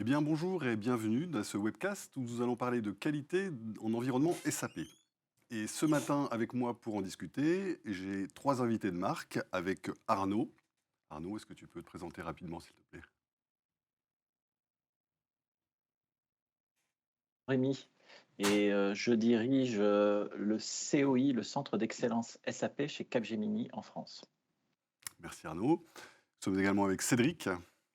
Eh bien, bonjour et bienvenue dans ce webcast où nous allons parler de qualité en environnement SAP. Et ce matin, avec moi pour en discuter, j'ai trois invités de marque avec Arnaud. Arnaud, est-ce que tu peux te présenter rapidement, s'il te plaît? Rémi et je dirige, le COI, le Centre d'excellence SAP chez Capgemini en France. Merci Arnaud. Nous sommes également avec Cédric.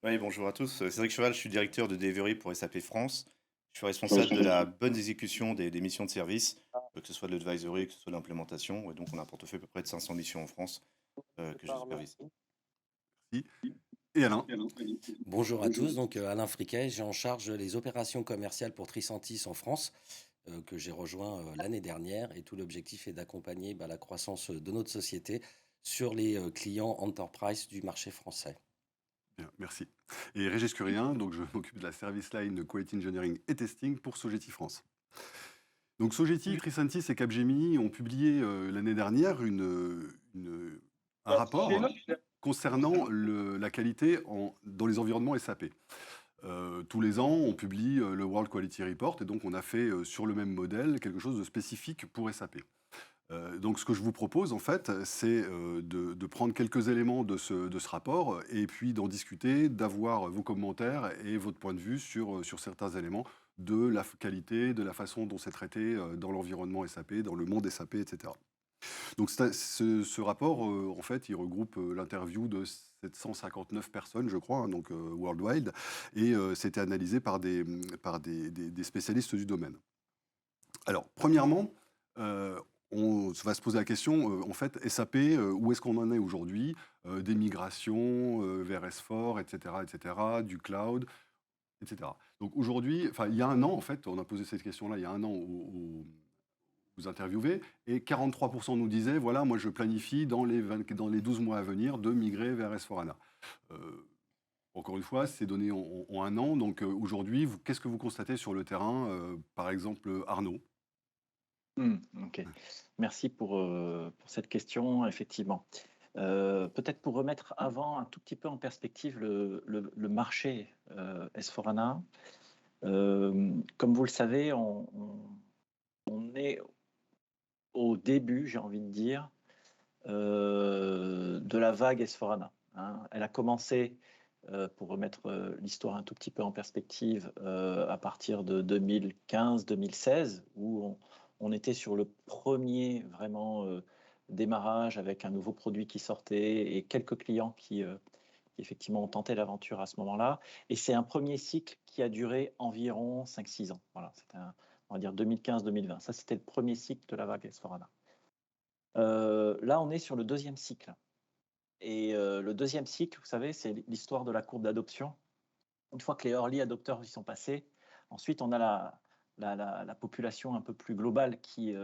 Oui, bonjour à tous. Cédric Cheval, je suis directeur de delivery pour SAP France. Je suis Je responsable de suis la bonne exécution des missions de service, que ce soit de l'advisory, que ce soit de l'implémentation. Et donc, on a un portefeuille à peu près de 500 missions en France que je supervise. Merci. Et Alain. Bonjour à tous, donc Alain Friquet, j'ai en charge les opérations commerciales pour Tricentis en France, que j'ai rejoint l'année dernière, et tout l'objectif est d'accompagner la croissance de notre société sur les clients enterprise du marché français. Bien, merci. Et Régis Curien, donc je m'occupe de la service line de Quality Engineering et Testing pour Sogeti France. Donc Sogeti, Tricentis et Capgemini ont publié l'année dernière un rapport concernant la qualité dans les environnements SAP. Tous les ans, on publie le World Quality Report et donc on a fait sur le même modèle quelque chose de spécifique pour SAP. Donc ce que je vous propose en fait, c'est de prendre quelques éléments de ce rapport et puis d'en discuter, d'avoir vos commentaires et votre point de vue sur certains éléments de la qualité, de la façon dont c'est traité dans l'environnement SAP, dans le monde SAP, etc. Donc ce rapport, en fait, il regroupe l'interview de 759 personnes, je crois, hein, donc worldwide, et c'était analysé par des spécialistes du domaine. Alors, premièrement, on va se poser la question, en fait, SAP, où est-ce qu'on en est aujourd'hui? Des migrations vers S/4, et cetera, du cloud, et cetera. Donc aujourd'hui, enfin, il y a un an, en fait, on a posé cette question-là il y a un an aux interviewés, et 43% nous disaient, voilà, moi je planifie dans les 12 mois à venir de migrer vers S/4HANA. Euh, Encore une fois, c'est donné en un an, donc aujourd'hui, qu'est-ce que vous constatez sur le terrain, par exemple, Arnaud? OK. Merci pour cette question, effectivement. Peut-être pour remettre avant un tout petit peu en perspective le marché, S/4HANA. Comme vous le savez, on est au début, j'ai envie de dire, de la vague S/4HANA, hein. Elle a commencé, pour remettre, l'histoire un tout petit peu en perspective, à partir de 2015-2016 où on était sur le premier vraiment, démarrage avec un nouveau produit qui sortait et quelques clients qui effectivement ont tenté l'aventure à ce moment-là, et c'est un premier cycle qui a duré environ 5-6 ans. Voilà, c'était on va dire 2015-2020. Ça, c'était le premier cycle de la vague S/4HANA. Là, on est sur le deuxième cycle. Et le deuxième cycle, vous savez, c'est l'histoire de la courbe d'adoption. Une fois que les early adopters y sont passés, ensuite on a la population un peu plus globale qui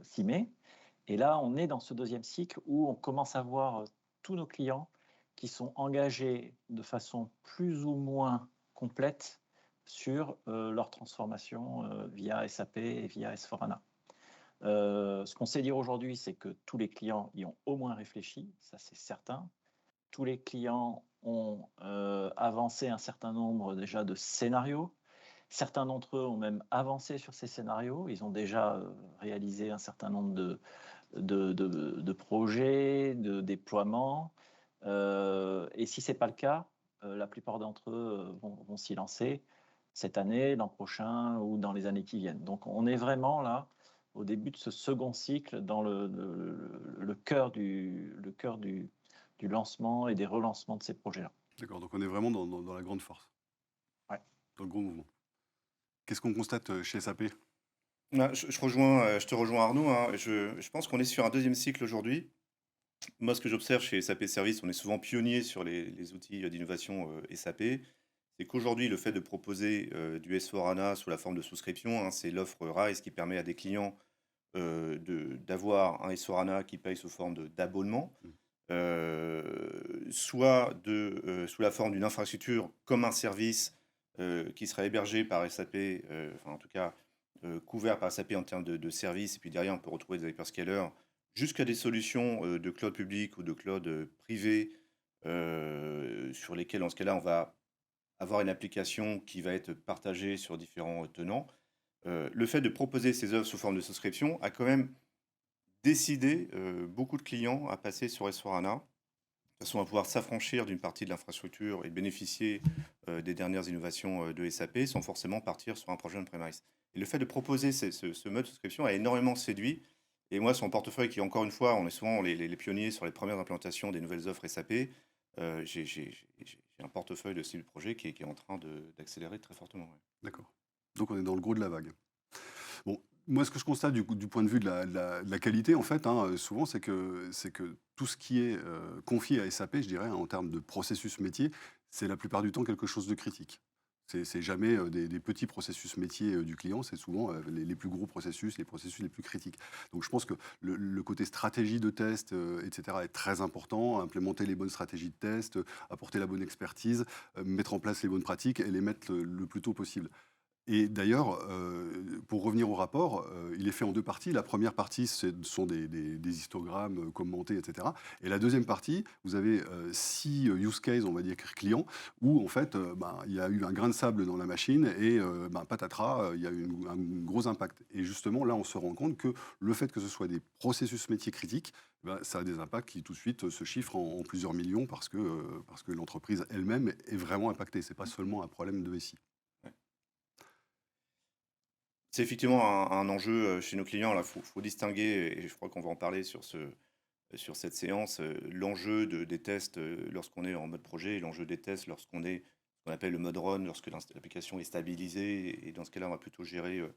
s'y met. Et là, on est dans ce deuxième cycle où on commence à voir tous nos clients qui sont engagés de façon plus ou moins complète sur leur transformation via SAP et via S4HANA. Ce qu'on sait dire aujourd'hui, c'est que tous les clients y ont au moins réfléchi, ça c'est certain. Tous les clients ont avancé un certain nombre déjà de scénarios. Certains d'entre eux ont même avancé sur ces scénarios. Ils ont déjà réalisé un certain nombre de projets, de déploiements. Et si ce n'est pas le cas, la plupart d'entre eux vont s'y lancer cette année, l'an prochain ou dans les années qui viennent. Donc on est vraiment là au début de ce second cycle dans le cœur du lancement et des relancements de ces projets-là. D'accord, donc on est vraiment dans la grande force, Ouais. dans le gros mouvement. Qu'est-ce qu'on constate chez SAP? Je te rejoins Arnaud, hein. Je pense qu'on est sur un deuxième cycle aujourd'hui. Moi, ce que j'observe chez SAP Service, on est souvent pionnier sur les outils d'innovation SAP. C'est qu'aujourd'hui, le fait de proposer du S4HANA sous la forme de souscription, hein, c'est l'offre RISE qui permet à des clients d'avoir un S4HANA qui paye sous forme d'abonnement, Mm. soit sous la forme d'une infrastructure comme un service qui sera hébergé par SAP, enfin en tout cas couvert par SAP en termes de services, et puis derrière on peut retrouver des hyperscalers, jusqu'à des solutions de cloud public ou de cloud privé, sur lesquelles, dans ce cas-là, on va avoir une application qui va être partagée sur différents tenants. Le fait de proposer ces œuvres sous forme de souscription a quand même décidé beaucoup de clients à passer sur S/4HANA, de façon à pouvoir s'affranchir d'une partie de l'infrastructure et bénéficier des dernières innovations de SAP sans forcément partir sur un projet on-premise. Et le fait de proposer ce mode souscription a énormément séduit. Et moi, sur mon portefeuille, qui encore une fois, on est souvent les pionniers sur les premières implantations des nouvelles offres SAP, j'ai un portefeuille de cibles de projet qui est en train d'accélérer très fortement. Ouais. D'accord. Donc on est dans le gros de la vague. Bon, moi, ce que je constate du point de vue de la qualité, en fait, hein, souvent, c'est que tout ce qui est confié à SAP, je dirais, hein, en termes de processus métier, c'est la plupart du temps quelque chose de critique. C'est jamais des petits processus métiers du client, c'est souvent les plus gros processus, les processus les plus critiques. Donc je pense que le côté stratégie de test, etc., est très important. Implémenter les bonnes stratégies de test, apporter la bonne expertise, mettre en place les bonnes pratiques et les mettre le plus tôt possible. Et d'ailleurs, pour revenir au rapport, il est fait en 2 parties. La première partie, ce sont des histogrammes, commentés et cetera. Et la deuxième partie, vous avez, 6 use cases, on va dire, clients, où en fait, ben, il y a eu un grain de sable dans la machine et ben, patatras, il y a eu un gros impact. Et justement, là, on se rend compte que le fait que ce soit des processus métiers critiques, ben, ça a des impacts qui tout de suite se chiffrent en plusieurs millions parce que l'entreprise elle-même est vraiment impactée. C'est pas seulement un problème de SI. C'est effectivement un enjeu chez nos clients. Il faut distinguer, et je crois qu'on va en parler sur cette séance, l'enjeu des tests lorsqu'on est en mode projet et l'enjeu des tests lorsqu'on est ce qu'on appelle le mode run, lorsque l'application est stabilisée. Et dans ce cas-là, on va plutôt gérer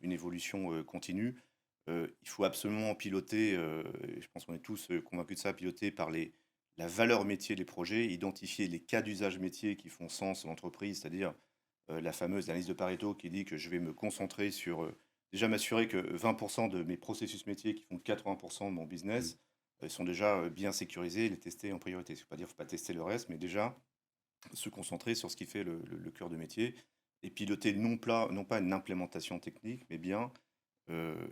une évolution continue. Il faut absolument piloter, et je pense qu'on est tous convaincus de ça, piloter par la valeur métier des projets, identifier les cas d'usage métier qui font sens dans l'entreprise, c'est-à-dire la fameuse analyse de Pareto qui dit que je vais me concentrer sur, déjà m'assurer que 20% de mes processus métiers qui font 80% de mon business sont déjà bien sécurisés et les tester en priorité. Ce ne veut pas dire qu'il ne faut pas tester le reste, mais déjà se concentrer sur ce qui fait le cœur de métier et piloter non pas une implémentation technique, mais bien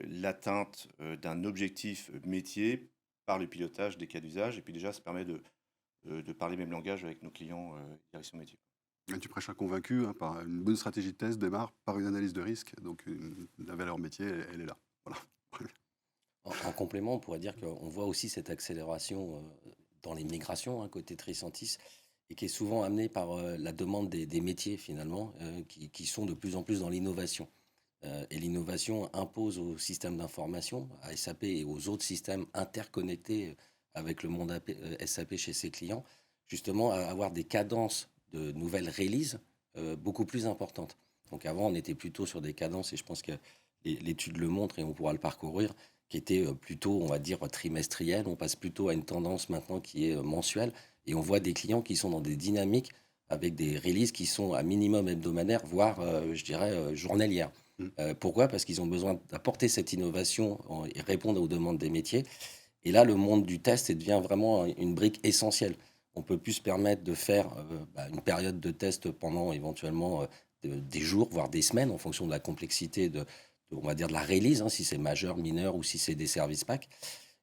l'atteinte d'un objectif métier par le pilotage des cas d'usage. Et puis déjà, ça permet de parler le même langage avec nos clients direction métier. Et tu prêches un convaincu, hein, par une bonne stratégie de test démarre par une analyse de risque. Donc la valeur métier, elle est là. Voilà. En complément, on pourrait dire qu'on voit aussi cette accélération dans les migrations, hein, côté Tricentis, et qui est souvent amenée par la demande des métiers finalement, qui sont de plus en plus dans l'innovation. Et l'innovation impose au système d'information, à SAP et aux autres systèmes interconnectés avec le monde SAP chez ses clients, justement à avoir des cadences de nouvelles releases beaucoup plus importantes. Donc avant, on était plutôt sur des cadences, et je pense que l'étude le montre et on pourra le parcourir, qui étaient plutôt, on va dire, trimestrielles. On passe plutôt à une tendance maintenant qui est mensuelle, et on voit des clients qui sont dans des dynamiques avec des releases qui sont à minimum hebdomadaires, voire, je dirais, journalières. Pourquoi? Parce qu'ils ont besoin d'apporter cette innovation et répondre aux demandes des métiers. Et là, le monde du test devient vraiment une brique essentielle. On peut plus se permettre de faire une période de test pendant éventuellement des jours, voire des semaines, en fonction de la complexité on va dire de la release, hein, si c'est majeur, mineur ou si c'est des services packs.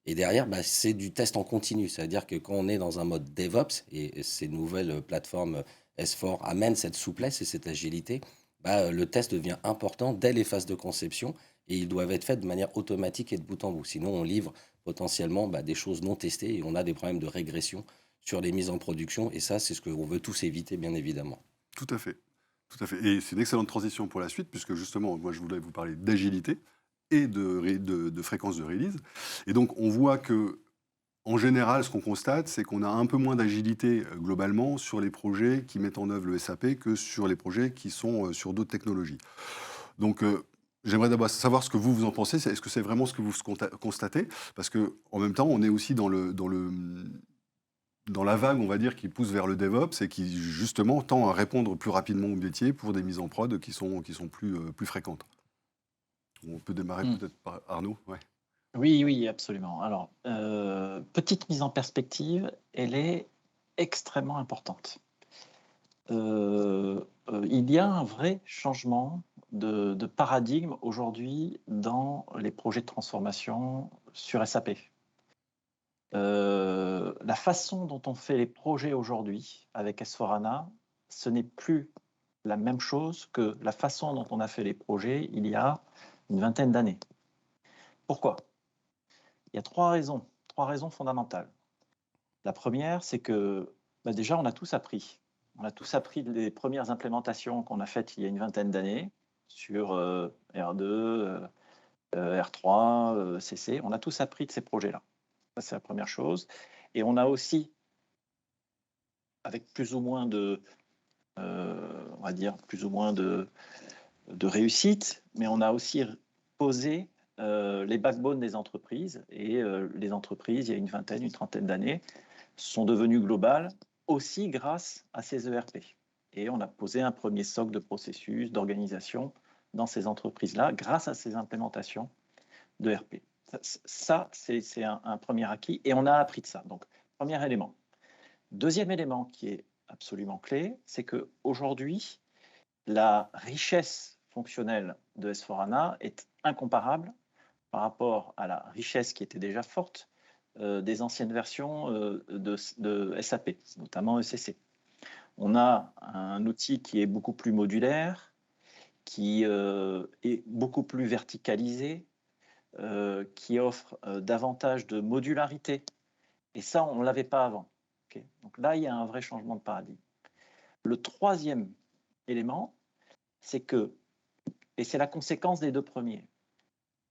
Et derrière, c'est du test en continu. C'est-à-dire que quand on est dans un mode DevOps, et ces nouvelles plateformes S4 amènent cette souplesse et cette agilité, le test devient important dès les phases de conception, et ils doivent être faits de manière automatique et de bout en bout. Sinon, on livre potentiellement des choses non testées et on a des problèmes de régression sur les mises en production. Et ça, c'est ce qu'on veut tous éviter, bien évidemment. Tout à fait. Tout à fait. Et c'est une excellente transition pour la suite, puisque justement, moi, je voulais vous parler d'agilité et de fréquence de release. Et donc, on voit que, en général, ce qu'on constate, c'est qu'on a un peu moins d'agilité globalement sur les projets qui mettent en œuvre le SAP que sur les projets qui sont sur d'autres technologies. Donc, j'aimerais d'abord savoir ce que vous en pensez. Est-ce que c'est vraiment ce que vous constatez? Parce qu'en même temps, on est aussi dans la vague, on va dire, qui pousse vers le DevOps et qui, justement, tend à répondre plus rapidement aux métiers pour des mises en prod qui sont plus fréquentes. On peut démarrer peut-être par Arnaud. Ouais. Oui, absolument. Alors, petite mise en perspective, elle est extrêmement importante. Il y a un vrai changement de paradigme aujourd'hui dans les projets de transformation sur SAP. La façon dont on fait les projets aujourd'hui avec S4HANA, ce n'est plus la même chose que la façon dont on a fait les projets il y a une vingtaine d'années. Pourquoi? Il y a trois raisons fondamentales. La première, c'est que déjà, on a tous appris. On a tous appris des premières implémentations qu'on a faites il y a une vingtaine d'années sur R2, R3, CC. On a tous appris de ces projets-là. Ça, c'est la première chose. Et on a aussi, avec plus ou moins de, on va dire, plus ou moins de réussite, mais on a aussi posé les backbones des entreprises. Et les entreprises, il y a une vingtaine, une trentaine d'années, sont devenues globales aussi grâce à ces ERP. Et on a posé un premier socle de processus, d'organisation dans ces entreprises-là, grâce à ces implémentations de RP. Ça c'est un premier acquis, et on a appris de ça. Donc, premier élément. Deuxième élément qui est absolument clé, c'est qu'aujourd'hui, la richesse fonctionnelle de S4HANA est incomparable par rapport à la richesse qui était déjà forte des anciennes versions de SAP, notamment ECC. On a un outil qui est beaucoup plus modulaire, qui est beaucoup plus verticalisé, qui offre davantage de modularité. Et ça, on ne l'avait pas avant. Okay. Donc là, il y a un vrai changement de paradigme. Le troisième élément, c'est que, et c'est la conséquence des deux premiers,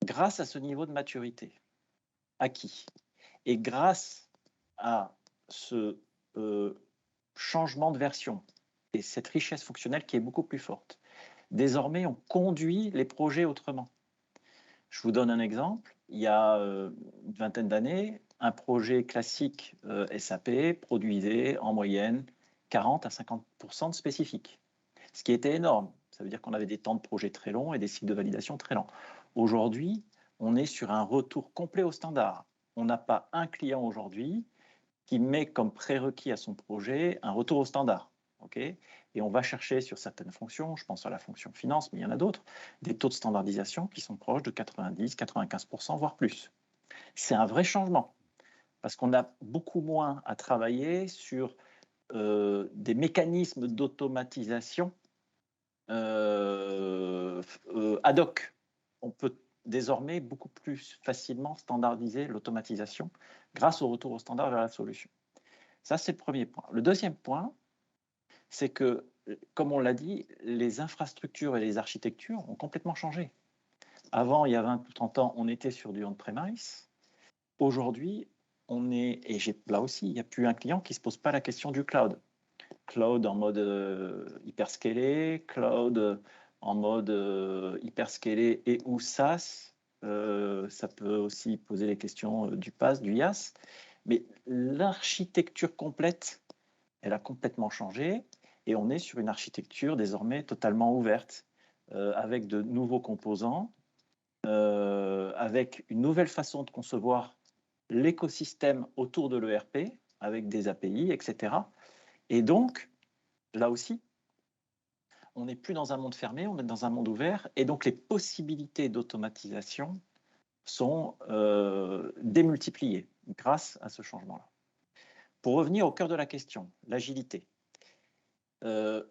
grâce à ce niveau de maturité acquis, et grâce à ce changement de version et cette richesse fonctionnelle qui est beaucoup plus forte, désormais on conduit les projets autrement. Je vous donne un exemple. Il y a une vingtaine d'années, un projet classique SAP produisait en moyenne 40 à 50% de spécifiques, ce qui était énorme. Ça veut dire qu'on avait des temps de projet très longs et des cycles de validation très longs. Aujourd'hui, on est sur un retour complet au standard. On n'a pas un client aujourd'hui qui met comme prérequis à son projet un retour au standard. Okay, et on va chercher sur certaines fonctions, je pense à la fonction finance, mais il y en a d'autres, des taux de standardisation qui sont proches de 90, 95%, voire plus. C'est un vrai changement, parce qu'on a beaucoup moins à travailler sur des mécanismes d'automatisation ad hoc. On peut désormais beaucoup plus facilement standardiser l'automatisation grâce au retour au standard vers la solution. Ça, c'est le premier point. Le deuxième point, c'est que, comme on l'a dit, les infrastructures et les architectures ont complètement changé. Avant, il y a 20 ou 30 ans, on était sur du on-premise. Aujourd'hui, on est, et là aussi, il n'y a plus un client qui ne se pose pas la question du cloud. Cloud en mode hyperscalé, cloud en mode hyperscalé et ou SaaS. Ça peut aussi poser les questions du PaaS, du IaaS. Mais l'architecture complète, elle a complètement changé, et on est sur une architecture désormais totalement ouverte, avec de nouveaux composants, avec une nouvelle façon de concevoir l'écosystème autour de l'ERP, avec des API, etc. Et donc, là aussi, on n'est plus dans un monde fermé, on est dans un monde ouvert, et donc les possibilités d'automatisation sont démultipliées grâce à ce changement-là. Pour revenir au cœur de la question, l'agilité.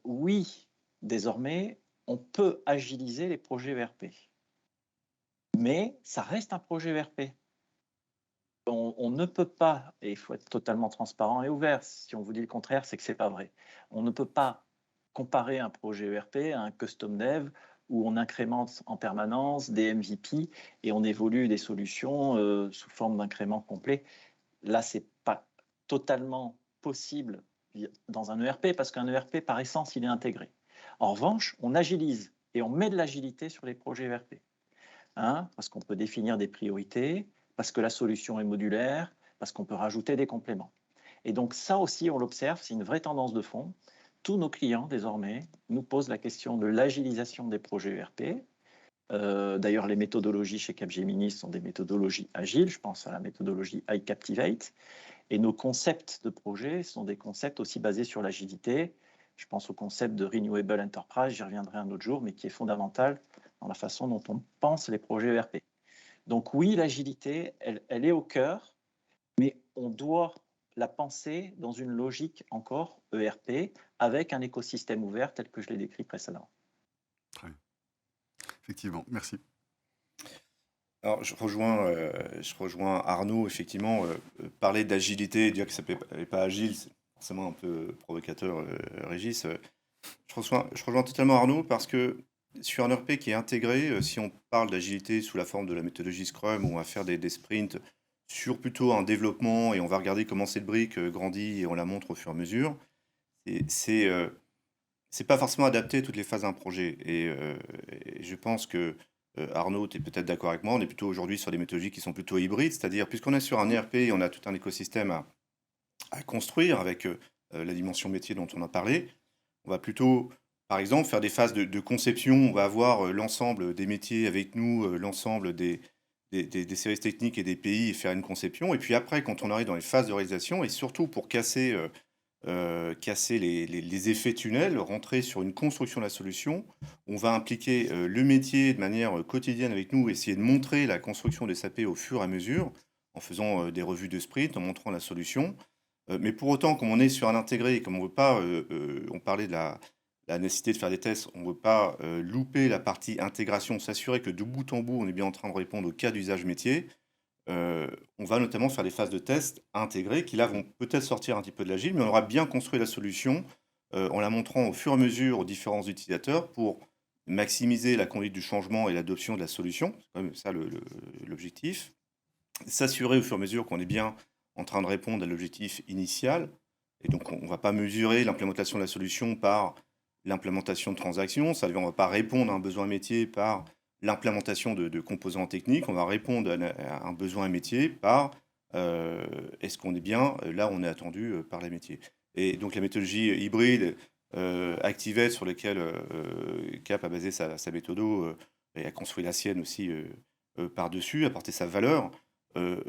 Oui, désormais, on peut agiliser les projets ERP, mais ça reste un projet ERP. On ne peut pas, et il faut être totalement transparent et ouvert, si on vous dit le contraire, c'est que ce n'est pas vrai. On ne peut pas comparer un projet ERP à un custom dev où on incrémente en permanence des MVP et on évolue des solutions sous forme d'incrément complet. Là, ce n'est pas totalement possible dans un ERP, parce qu'un ERP, par essence, il est intégré. En revanche, on agilise et on met de l'agilité sur les projets ERP. Parce qu'on peut définir des priorités, parce que la solution est modulaire, parce qu'on peut rajouter des compléments. Et donc ça aussi, on l'observe, c'est une vraie tendance de fond. Tous nos clients, désormais, nous posent la question de l'agilisation des projets ERP. D'ailleurs, les méthodologies chez Capgemini sont des méthodologies agiles. Je pense à la méthodologie iCaptivate. Et nos concepts de projet sont des concepts aussi basés sur l'agilité. Je pense au concept de Renewable Enterprise, j'y reviendrai un autre jour, mais qui est fondamental dans la façon dont on pense les projets ERP. Donc oui, l'agilité, elle est au cœur, mais on doit la penser dans une logique encore ERP avec un écosystème ouvert tel que je l'ai décrit précédemment. Très bien. Effectivement, merci. Alors, je rejoins Arnaud, effectivement, parler d'agilité, dire que ça n'est pas agile, c'est forcément un peu provocateur, Régis. Je rejoins totalement Arnaud parce que sur un ERP qui est intégré, si on parle d'agilité sous la forme de la méthodologie Scrum, où on va faire des sprints sur plutôt un développement et on va regarder comment cette brique grandit et on la montre au fur et à mesure, et c'est pas forcément adapté à toutes les phases d'un projet. Et je pense que Arnaud, tu es peut-être d'accord avec moi, on est plutôt aujourd'hui sur des méthodologies qui sont plutôt hybrides, c'est-à-dire puisqu'on est sur un ERP, on a tout un écosystème à construire avec la dimension métier dont on a parlé. On va plutôt, par exemple, faire des phases de conception. On va avoir l'ensemble des métiers avec nous, l'ensemble des services techniques et des pays et faire une conception. Et puis après, quand on arrive dans les phases de réalisation, et surtout pour casser les effets tunnels, rentrer sur une construction de la solution, on va impliquer le métier de manière quotidienne avec nous, essayer de montrer la construction des SAP au fur et à mesure, en faisant des revues de sprint, en montrant la solution. Mais pour autant, comme on est sur un intégré, et comme on veut pas, on parlait de la nécessité de faire des tests, on ne veut pas louper la partie intégration, s'assurer que de bout en bout, on est bien en train de répondre au cas d'usage métier. On va notamment faire des phases de tests intégrées qui là vont peut-être sortir un petit peu de l'agile, mais on aura bien construit la solution en la montrant au fur et à mesure aux différents utilisateurs pour maximiser la conduite du changement et l'adoption de la solution. C'est quand même ça l'objectif. S'assurer au fur et à mesure qu'on est bien en train de répondre à l'objectif initial. Et donc, on ne va pas mesurer l'implémentation de la solution par l'implémentation de transactions. Ça veut dire on ne va pas répondre à un besoin métier par l'implémentation de composants techniques. On va répondre à un besoin métier par est-ce qu'on est bien là où on est attendu par les métiers. Et donc, la méthodologie hybride, Activate, sur laquelle Cap a basé sa méthodo et a construit la sienne aussi par-dessus, apporté sa valeur,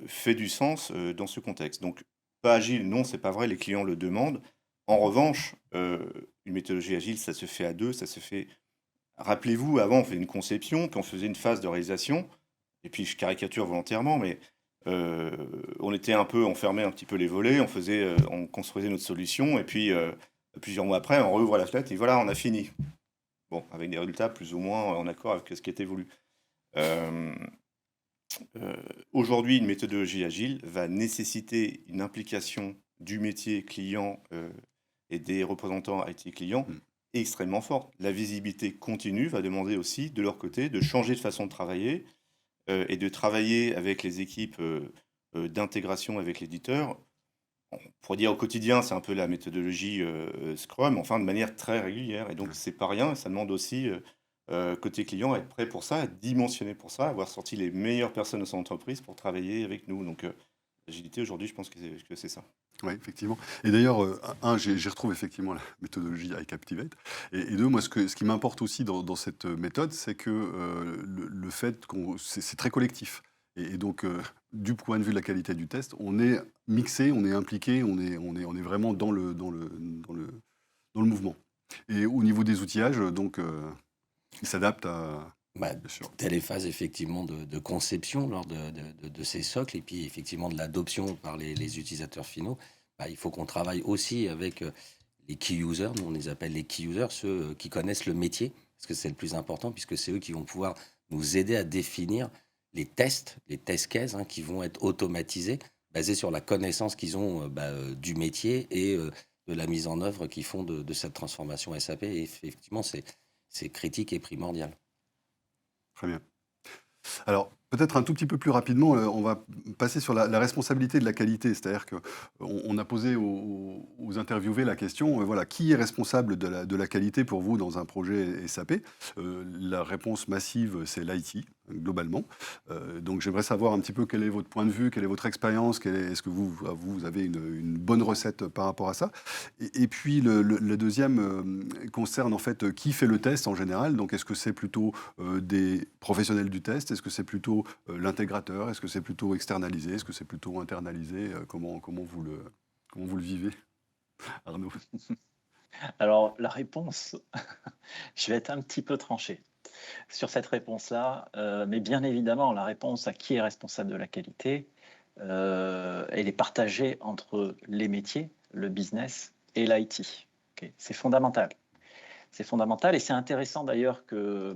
fait du sens dans ce contexte. Donc, pas agile, non, c'est pas vrai, les clients le demandent. En revanche, une méthodologie agile, ça se fait à deux, ça se fait. Rappelez-vous, avant, on faisait une conception, puis on faisait une phase de réalisation, et puis je caricature volontairement, mais on était un peu, on fermait un petit peu les volets, on construisait notre solution, et puis plusieurs mois après, on rouvre la fenêtre, et voilà, on a fini. Bon, avec des résultats plus ou moins en accord avec ce qui était voulu. Aujourd'hui, une méthodologie agile va nécessiter une implication du métier client et des représentants IT clients extrêmement forte. La visibilité continue va demander aussi, de leur côté, de changer de façon de travailler et de travailler avec les équipes d'intégration avec l'éditeur. On pourrait dire au quotidien, c'est un peu la méthodologie Scrum, enfin de manière très régulière. Et donc, c'est pas rien, et ça demande aussi côté client, être prêt pour ça, être dimensionné pour ça, avoir sorti les meilleures personnes de son entreprise pour travailler avec nous. Donc, l'agilité, aujourd'hui, je pense que c'est ça. Oui, effectivement. Et d'ailleurs, j'y retrouve effectivement la méthodologie iCaptivate. Et deux, moi, ce qui m'importe aussi dans cette méthode, c'est que le fait qu'on c'est très collectif. Et donc, du point de vue de la qualité du test, on est mixé, on est impliqué, on est vraiment dans le mouvement. Et au niveau des outillages, donc, ils s'adaptent à. Bah, Bien sûr. telle est phase effectivement de conception lors de ces socles et puis effectivement de l'adoption par les utilisateurs finaux. Bah, il faut qu'on travaille aussi avec les key users, nous on les appelle les key users, ceux qui connaissent le métier, parce que c'est le plus important, puisque c'est eux qui vont pouvoir nous aider à définir les test cases qui vont être automatisés, basés sur la connaissance qu'ils ont du métier et de la mise en œuvre qu'ils font de cette transformation SAP. Et effectivement, c'est critique et primordial. Très bien. Alors, peut-être un tout petit peu plus rapidement, on va passer sur la responsabilité de la qualité. C'est-à-dire qu'on a posé aux interviewés la question, voilà, qui est responsable de la qualité pour vous dans un projet SAP? La réponse massive, c'est l'IT, globalement. Donc, j'aimerais savoir un petit peu quel est votre point de vue, quelle est votre expérience, est-ce que vous avez une bonne recette par rapport à ça? Et puis, le deuxième concerne en fait qui fait le test en général. Donc, est-ce que c'est plutôt des professionnels du test? Est-ce que c'est plutôt l'intégrateur? Est-ce que c'est plutôt externalisé? Est-ce que c'est plutôt internalisé? Comment vous le vivez, Arnaud? Alors, la réponse, je vais être un petit peu tranché sur cette réponse-là, mais bien évidemment, la réponse à qui est responsable de la qualité, elle est partagée entre les métiers, le business et l'IT. Okay, c'est fondamental. C'est fondamental et c'est intéressant d'ailleurs que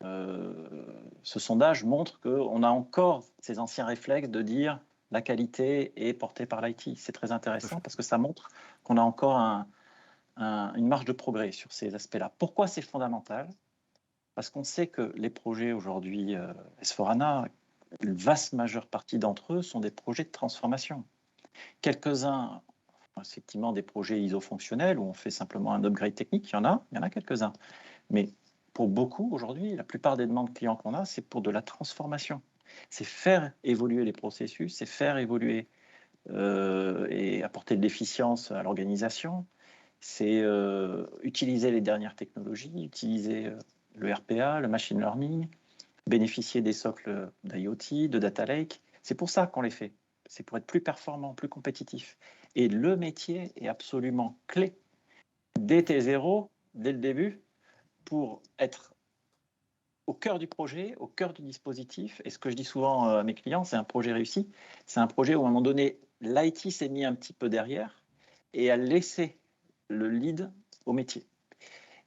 ce sondage montre qu'on a encore ces anciens réflexes de dire la qualité est portée par l'IT. C'est très intéressant parce que ça montre qu'on a encore une marge de progrès sur ces aspects-là. Pourquoi c'est fondamental? Parce qu'on sait que les projets aujourd'hui S4HANA, une vaste majeure partie d'entre eux sont des projets de transformation. Quelques-uns, effectivement, des projets iso-fonctionnels où on fait simplement un upgrade technique, il y en a quelques-uns. Mais pour beaucoup, aujourd'hui, la plupart des demandes clients qu'on a, c'est pour de la transformation. C'est faire évoluer les processus, c'est faire évoluer et apporter de l'efficience à l'organisation, c'est utiliser les dernières technologies, utiliser le RPA, le machine learning, bénéficier des socles d'IoT, de data lake. C'est pour ça qu'on les fait. C'est pour être plus performant, plus compétitif. Et le métier est absolument clé dès T0, dès le début, pour être au cœur du projet, au cœur du dispositif. Et ce que je dis souvent à mes clients, c'est un projet réussi. C'est un projet où à un moment donné, l'IT s'est mis un petit peu derrière et a laissé le lead au métier.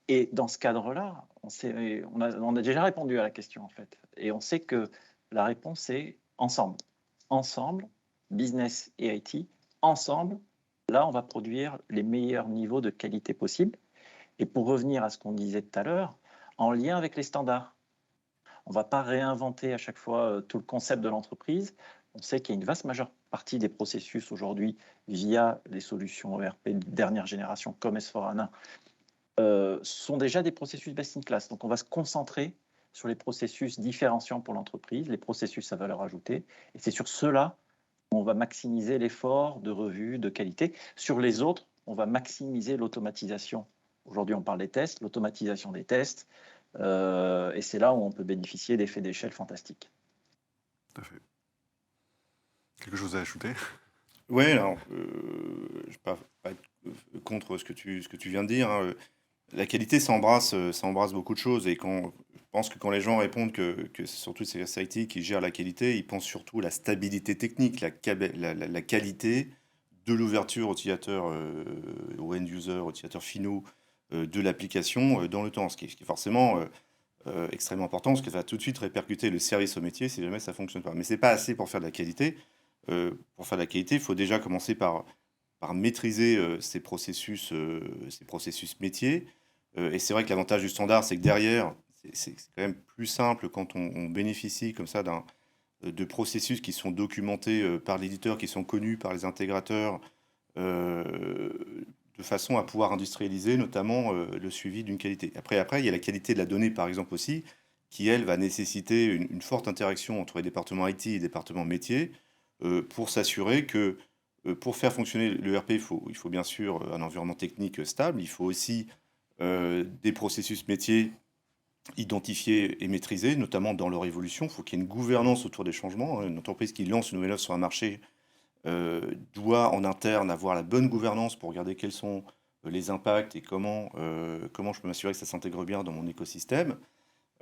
Et dans ce cadre-là, on a déjà répondu à la question en fait. Et on sait que la réponse est ensemble. Ensemble, business et IT, ensemble, là, on va produire les meilleurs niveaux de qualité possibles. Et pour revenir à ce qu'on disait tout à l'heure, en lien avec les standards, on ne va pas réinventer à chaque fois tout le concept de l'entreprise. On sait qu'il y a une vaste majeure partie des processus aujourd'hui via les solutions ERP de dernière génération comme S4HANA sont déjà des processus best in class. Donc on va se concentrer sur les processus différenciants pour l'entreprise, les processus à valeur ajoutée. Et c'est sur ceux-là qu'on va maximiser l'effort de revue, de qualité. Sur les autres, on va maximiser l'automatisation. Aujourd'hui, on parle des tests, l'automatisation des tests. Et c'est là où on peut bénéficier d'effets d'échelle fantastiques. Tout à fait. Quelque chose à ajouter? Ouais, alors, je ne vais pas être contre ce que tu viens de dire, hein. La qualité, ça embrasse beaucoup de choses. Et je pense que quand les gens répondent que c'est surtout ces IT qui gèrent la qualité, ils pensent surtout à la stabilité technique, la qualité de l'ouverture aux utilisateurs, aux end-users, aux utilisateurs finaux de l'application dans le temps. Ce qui est forcément extrêmement important, parce que ça va tout de suite répercuter le service au métier si jamais ça ne fonctionne pas. Mais ce n'est pas assez pour faire de la qualité. Pour faire de la qualité, il faut déjà commencer par maîtriser ces processus métiers. Et c'est vrai que l'avantage du standard, c'est que derrière, c'est quand même plus simple quand on bénéficie comme ça de processus qui sont documentés par l'éditeur, qui sont connus par les intégrateurs, de façon à pouvoir industrialiser notamment le suivi d'une qualité. Après, il y a la qualité de la donnée, par exemple, aussi, qui, elle, va nécessiter une forte interaction entre les départements IT et les départements métiers pour s'assurer que pour faire fonctionner l'ERP, il faut bien sûr un environnement technique stable, il faut aussi des processus métiers identifiés et maîtrisés, notamment dans leur évolution. Il faut qu'il y ait une gouvernance autour des changements. Une entreprise qui lance une nouvelle offre sur un marché doit en interne avoir la bonne gouvernance pour regarder quels sont les impacts et comment je peux m'assurer que ça s'intègre bien dans mon écosystème.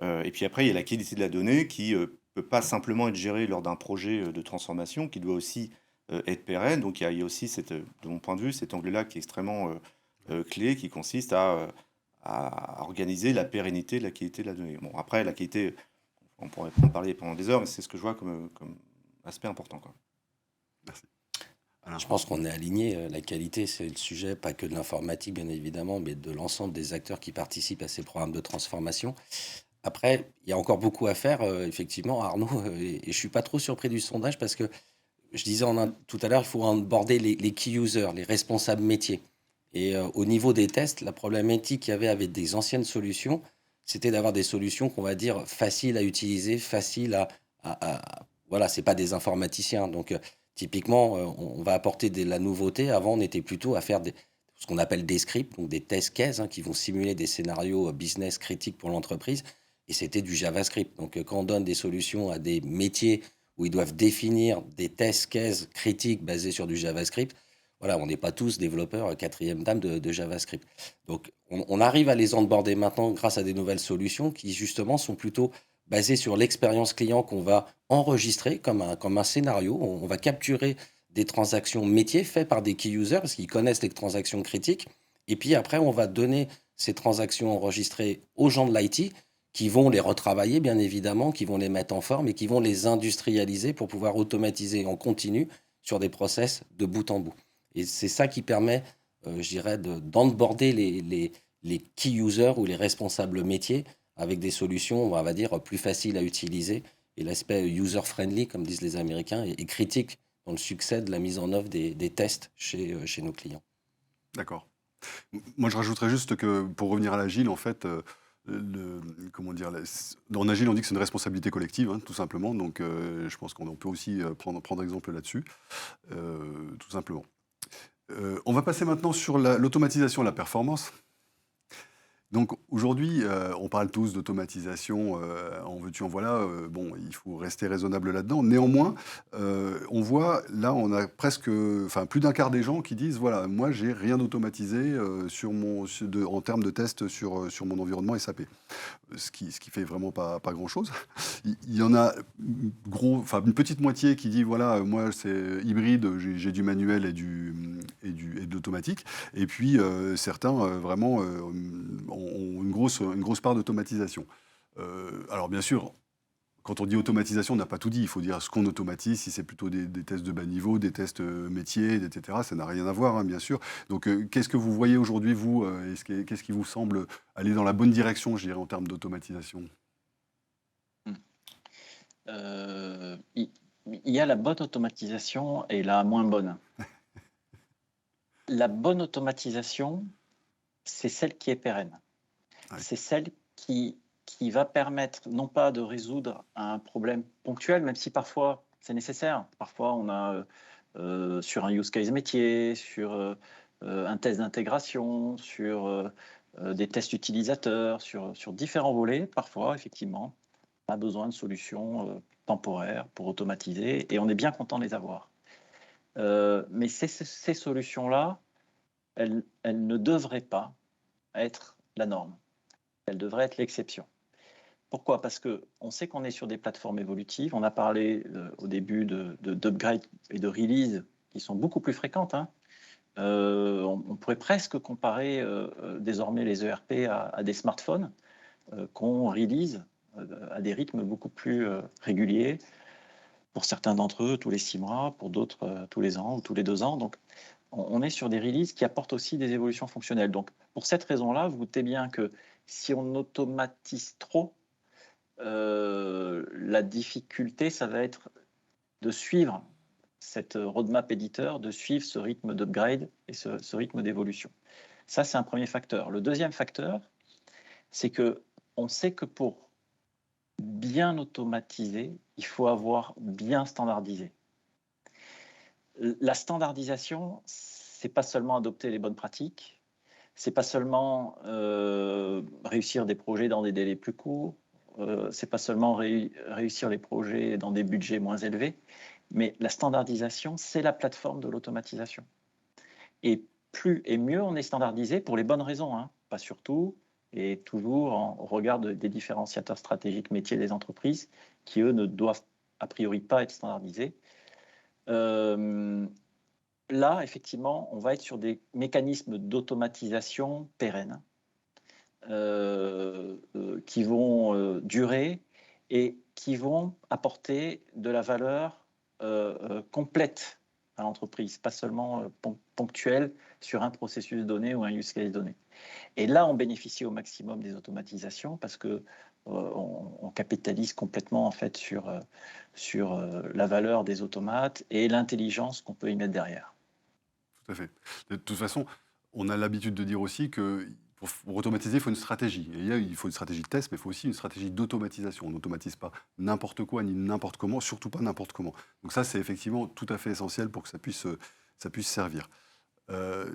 Et puis après, il y a la qualité de la donnée qui peut pas simplement être gérée lors d'un projet de transformation, qui doit aussi être pérenne. Donc il y a aussi, de mon point de vue, cet angle-là qui est extrêmement clé, qui consiste à organiser la pérennité de la qualité de la donnée. Bon, après, la qualité, on pourrait en parler pendant des heures, mais c'est ce que je vois comme aspect important, quoi. Merci. Alors, Je pense qu'on est aligné. La qualité, c'est le sujet, pas que de l'informatique, bien évidemment, mais de l'ensemble des acteurs qui participent à ces programmes de transformation. Après, il y a encore beaucoup à faire, effectivement, Arnaud, et je suis pas trop surpris du sondage parce que je disais tout à l'heure, il faut aborder les key users, les responsables métiers. Et au niveau des tests, la problématique qu'il y avait avec des anciennes solutions, c'était d'avoir des solutions qu'on va dire faciles à utiliser, faciles voilà, c'est pas des informaticiens. Donc, typiquement, on va apporter la nouveauté. Avant, on était plutôt à faire ce qu'on appelle des scripts, donc des test cases, qui vont simuler des scénarios business critiques pour l'entreprise. Et c'était du JavaScript. Donc, quand on donne des solutions à des métiers où ils doivent définir des test cases critiques basés sur du JavaScript, voilà, on n'est pas tous développeurs quatrième dame de JavaScript. Donc, on arrive à les onboarder maintenant grâce à des nouvelles solutions qui, justement, sont plutôt basé sur l'expérience client qu'on va enregistrer comme un scénario. On va capturer des transactions métiers faites par des key users parce qu'ils connaissent les transactions critiques. Et puis après, on va donner ces transactions enregistrées aux gens de l'IT qui vont les retravailler, bien évidemment, qui vont les mettre en forme et qui vont les industrialiser pour pouvoir automatiser en continu sur des process de bout en bout. Et c'est ça qui permet, je dirais, d'onboarder les key users ou les responsables métiers avec des solutions, on va dire, plus faciles à utiliser. Et l'aspect user-friendly, comme disent les Américains, est critique dans le succès de la mise en œuvre des tests chez nos clients. D'accord. Moi, je rajouterais juste que pour revenir à l'agile, en fait, comment dire, en agile, on dit que c'est une responsabilité collective, hein, tout simplement. Donc, je pense qu'on peut aussi prendre exemple là-dessus, tout simplement. On va passer maintenant sur l'automatisation et la performance. Donc aujourd'hui, on parle tous d'automatisation, en veux-tu, en voilà. Bon, il faut rester raisonnable là-dedans. Néanmoins, on voit, là, on a presque, enfin, plus d'un quart des gens qui disent, voilà, moi, j'ai rien automatisé en termes de tests sur mon environnement SAP. Ce qui fait vraiment pas grand-chose. Il y en a une petite moitié qui dit, voilà, moi, c'est hybride, j'ai du manuel et de l'automatique. Et puis, certains, vraiment, ont une grosse part d'automatisation. Alors, bien sûr, quand on dit automatisation, on n'a pas tout dit. Il faut dire ce qu'on automatise, si c'est plutôt des tests de bas niveau, des tests métiers, etc. Ça n'a rien à voir, hein, bien sûr. Donc, qu'est-ce que vous voyez aujourd'hui, vous qu'est-ce qui vous semble aller dans la bonne direction, je dirais, en termes d'automatisation? Il y a la bonne automatisation et la moins bonne. La bonne automatisation, c'est celle qui est pérenne. Ouais. C'est celle qui va permettre non pas de résoudre un problème ponctuel, même si parfois c'est nécessaire. Parfois, on a sur un use case métier, sur un test d'intégration, sur des tests utilisateurs, sur différents volets, parfois, effectivement, on a besoin de solutions temporaires pour automatiser et on est bien content de les avoir. Mais ces solutions-là, elles ne devraient pas être la norme. Elles devraient être l'exception. Pourquoi? Parce qu'on sait qu'on est sur des plateformes évolutives. On a parlé au début d'upgrade et de release qui sont beaucoup plus fréquentes, hein. On pourrait presque comparer désormais les ERP à des smartphones qu'on release à des rythmes beaucoup plus réguliers. Pour certains d'entre eux, tous les 6 mois, pour d'autres, tous les ans ou tous les 2 ans. Donc, on est sur des releases qui apportent aussi des évolutions fonctionnelles. Donc, pour cette raison-là, vous doutez bien que si on automatise trop, la difficulté, ça va être de suivre cette roadmap éditeur, de suivre ce rythme d'upgrade et ce rythme d'évolution. Ça, c'est un premier facteur. Le deuxième facteur, c'est qu'on sait que pour bien automatiser, il faut avoir bien standardisé. La standardisation, c'est pas seulement adopter les bonnes pratiques, c'est pas seulement réussir des projets dans des délais plus courts, c'est pas seulement réussir les projets dans des budgets moins élevés, mais la standardisation, c'est la plateforme de l'automatisation. Et plus et mieux on est standardisé pour les bonnes raisons, hein, pas surtout, et toujours au regard des différenciateurs stratégiques métiers des entreprises qui, eux, ne doivent a priori pas être standardisés. Là, effectivement, on va être sur des mécanismes d'automatisation pérennes qui vont durer et qui vont apporter de la valeur complète à l'entreprise, pas seulement ponctuelle sur un processus donné ou un use case donné. Et là, on bénéficie au maximum des automatisations parce que on capitalise complètement en fait sur la valeur des automates et l'intelligence qu'on peut y mettre derrière. Tout à fait. De toute façon, on a l'habitude de dire aussi que pour automatiser, il faut une stratégie. Et il faut une stratégie de test, mais il faut aussi une stratégie d'automatisation. On n'automatise pas n'importe quoi ni n'importe comment, surtout pas n'importe comment. Donc ça, c'est effectivement tout à fait essentiel pour que ça puisse servir. Un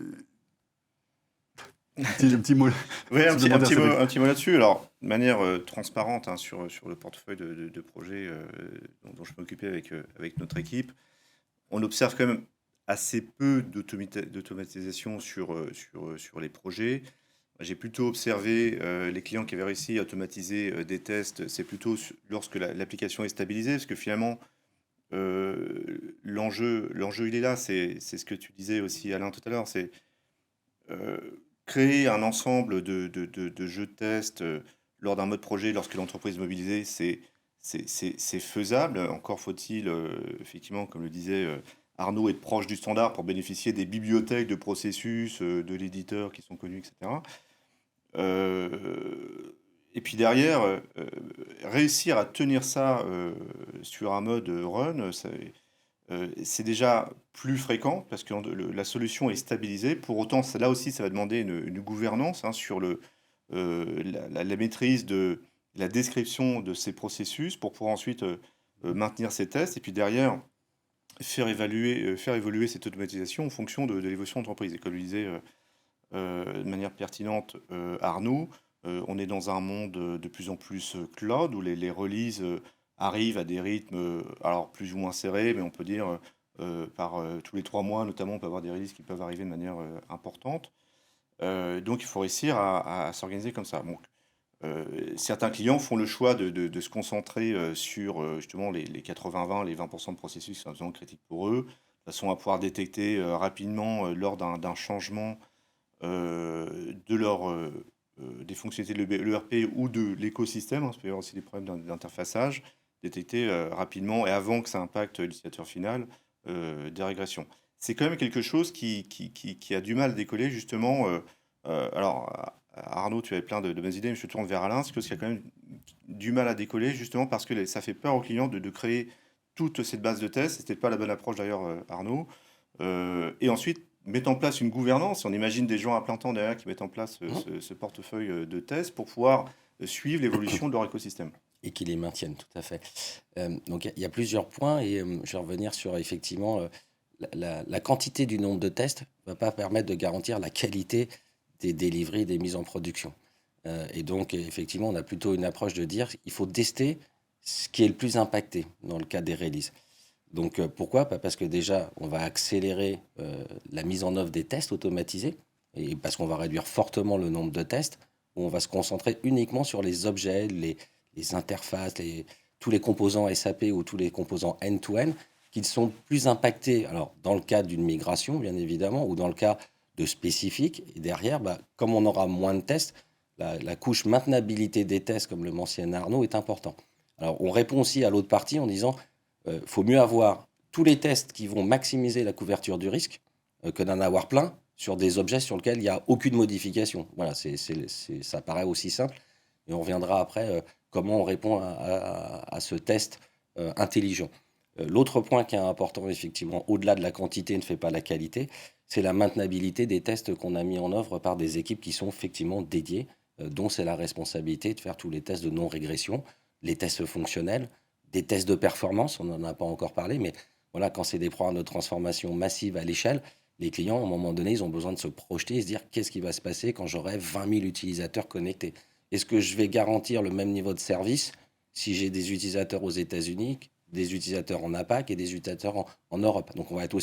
petit mot. Oui, un supplémentaire, petit Cédric. un petit mot là-dessus. Alors, de manière transparente, hein, sur le portefeuille de projets dont je m'occupais avec notre équipe, on observe quand même assez peu d'automatisation sur les projets. J'ai plutôt observé les clients qui avaient réussi à automatiser des tests, c'est plutôt lorsque l'application est stabilisée, parce que finalement, l'enjeu, il est là, c'est ce que tu disais aussi, Alain, tout à l'heure, c'est euh, créer un ensemble de jeux de test lors d'un mode projet, lorsque l'entreprise est mobilisée, c'est faisable. Encore faut-il, effectivement, comme le disait Arnaud, être proche du standard pour bénéficier des bibliothèques de processus, de l'éditeur qui sont connus, etc. Euh, et puis derrière, réussir à tenir ça sur un mode run, c'est déjà plus fréquent parce que la solution est stabilisée. Pour autant, là aussi, ça va demander une gouvernance sur la maîtrise de la description de ces processus pour pouvoir ensuite maintenir ces tests et puis derrière faire évoluer cette automatisation en fonction de l'évolution de l'entreprise. Et comme le disait de manière pertinente Arnaud, on est dans un monde de plus en plus cloud où les releases arrivent à des rythmes alors plus ou moins serrés, mais on peut dire par tous les 3 mois notamment, on peut avoir des releases qui peuvent arriver de manière importante. Donc il faut réussir à s'organiser comme ça. Donc, certains clients font le choix de se concentrer sur justement les 80-20, les 20% de processus qui sont absolument critiques pour eux, de façon à pouvoir détecter rapidement lors d'un changement des fonctionnalités de l'ERP ou de l'écosystème, hein, ça peut y avoir aussi des problèmes d'interfaçage, détecter rapidement et avant que ça impacte l'utilisateur final des régressions. C'est quand même quelque chose qui a du mal à décoller, justement. Alors, Arnaud, tu avais plein de bonnes idées, mais je te tourne vers Alain. C'est quelque chose qui a quand même du mal à décoller, justement parce que ça fait peur aux clients de créer toute cette base de tests. C'était pas la bonne approche d'ailleurs, Arnaud. Et ensuite, mettre en place une gouvernance. On imagine des gens à plein temps derrière qui mettent en place ce portefeuille de tests pour pouvoir suivre l'évolution de leur écosystème. Et qui les maintiennent, tout à fait. Donc il y a plusieurs points et je vais revenir sur effectivement la quantité du nombre de tests ne va pas permettre de garantir la qualité des deliveries, des mises en production. Et donc effectivement, on a plutôt une approche de dire il faut tester ce qui est le plus impacté dans le cas des releases. Donc pourquoi? Parce que déjà, on va accélérer la mise en œuvre des tests automatisés, et parce qu'on va réduire fortement le nombre de tests, où on va se concentrer uniquement sur les objets, les interfaces, tous les composants SAP ou tous les composants end-to-end, qui sont plus impactés, alors dans le cas d'une migration, bien évidemment, ou dans le cas de spécifiques. Et derrière, comme on aura moins de tests, la couche maintenabilité des tests, comme le mentionnait Arnaud, est important. Alors on répond aussi à l'autre partie en disant faut mieux avoir tous les tests qui vont maximiser la couverture du risque que d'en avoir plein sur des objets sur lesquels il n'y a aucune modification. Voilà, ça paraît aussi simple. Et on reviendra après comment on répond à ce test intelligent. L'autre point qui est important, effectivement, au-delà de la quantité ne fait pas la qualité, c'est la maintenabilité des tests qu'on a mis en œuvre par des équipes qui sont effectivement dédiées, dont c'est la responsabilité de faire tous les tests de non-régression, les tests fonctionnels, des tests de performance, on n'en a pas encore parlé, mais voilà, quand c'est des programmes de transformation massive à l'échelle, les clients, à un moment donné, ils ont besoin de se projeter et se dire qu'est-ce qui va se passer quand j'aurai 20 000 utilisateurs connectés? Est-ce que je vais garantir le même niveau de service si j'ai des utilisateurs aux États-Unis, des utilisateurs en APAC et des utilisateurs en Europe? Donc on va être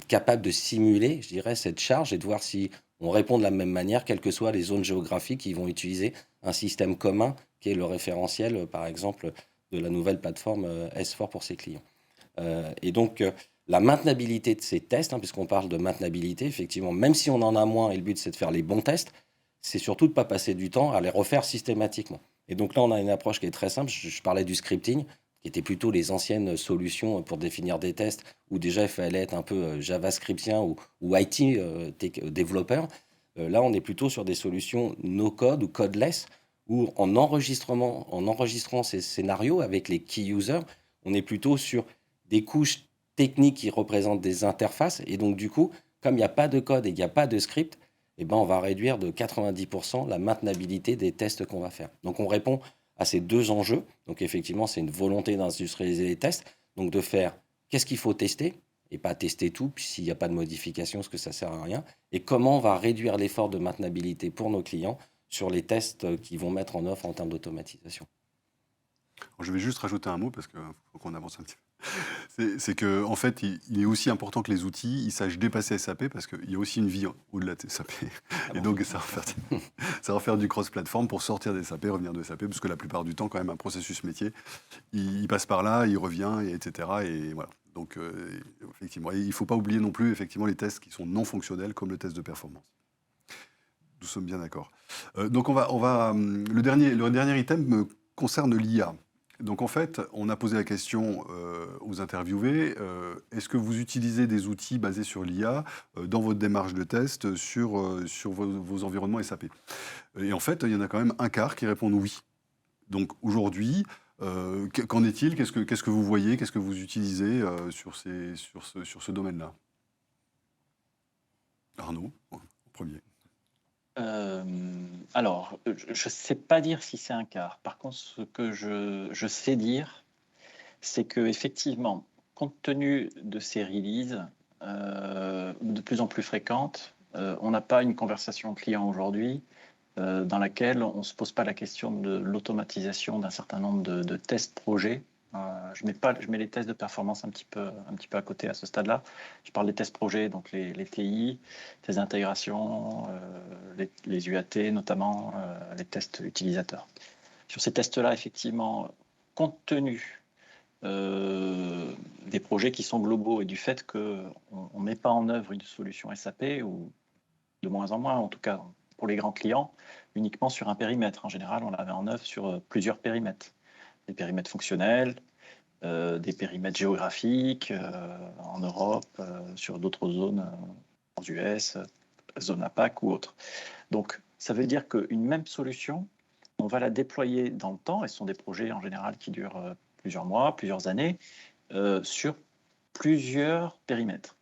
capable de simuler, je dirais, cette charge et de voir si on répond de la même manière, quelles que soient les zones géographiques qui vont utiliser un système commun qui est le référentiel, par exemple, de la nouvelle plateforme S4 pour ses clients. Et donc, la maintenabilité de ces tests, puisqu'on parle de maintenabilité, effectivement, même si on en a moins et le but c'est de faire les bons tests, c'est surtout de ne pas passer du temps à les refaire systématiquement. Et donc là, on a une approche qui est très simple. Je parlais du scripting, qui était plutôt les anciennes solutions pour définir des tests, où déjà il fallait être un peu javascriptien ou IT développeur. Là, on est plutôt sur des solutions no-code ou codeless, où en enregistrant ces scénarios avec les key users, on est plutôt sur des couches techniques qui représentent des interfaces. Et donc, du coup, comme il n'y a pas de code et il n'y a pas de script, on va réduire de 90% la maintenabilité des tests qu'on va faire. Donc, on répond à ces deux enjeux. Donc, effectivement, c'est une volonté d'industrialiser les tests. Donc, de faire qu'est-ce qu'il faut tester et pas tester tout, puis s'il n'y a pas de modification, parce que ça ne sert à rien. Et comment on va réduire l'effort de maintenabilité pour nos clients sur les tests qu'ils vont mettre en œuvre en termes d'automatisation. Je vais juste rajouter un mot parce qu'il faut qu'on avance un petit peu. C'est que en fait, il est aussi important que les outils, ils sachent dépasser SAP parce qu'il y a aussi une vie au-delà de SAP. Ah Et bon? donc, ça va faire du cross-platform pour sortir des SAP, revenir de SAP, parce que la plupart du temps, quand même, un processus métier, il passe par là, il revient, et etc. Et voilà. Donc, effectivement, et il ne faut pas oublier non plus, effectivement, les tests qui sont non fonctionnels, comme le test de performance. Nous sommes bien d'accord. Donc, le dernier item concerne l'IA. Donc, en fait, on a posé la question aux interviewés, est-ce que vous utilisez des outils basés sur l'IA dans votre démarche de test sur vos environnements SAP? Et en fait, il y en a quand même un quart qui répondent oui. Donc, aujourd'hui, qu'en est-il? Qu'est-ce que vous voyez? Qu'est-ce que vous utilisez sur ce domaine-là? Arnaud, en premier. Alors, je ne sais pas dire si c'est un quart. Par contre, ce que je sais dire, c'est que effectivement, compte tenu de ces releases de plus en plus fréquentes, on n'a pas une conversation client aujourd'hui dans laquelle on ne se pose pas la question de l'automatisation d'un certain nombre de tests projets. Je mets les tests de performance un petit peu à côté à ce stade-là. Je parle des tests projets, donc les TI, tests d'intégration, les UAT notamment, les tests utilisateurs. Sur ces tests-là, effectivement, compte tenu des projets qui sont globaux et du fait qu'on ne met pas en œuvre une solution SAP, ou de moins en moins, en tout cas pour les grands clients, uniquement sur un périmètre. En général, on la met en œuvre sur plusieurs périmètres. Des périmètres fonctionnels, des périmètres géographiques en Europe, sur d'autres zones, aux US, zone APAC ou autre. Donc, ça veut dire qu'une même solution, on va la déployer dans le temps, et ce sont des projets en général qui durent plusieurs mois, plusieurs années, sur plusieurs périmètres.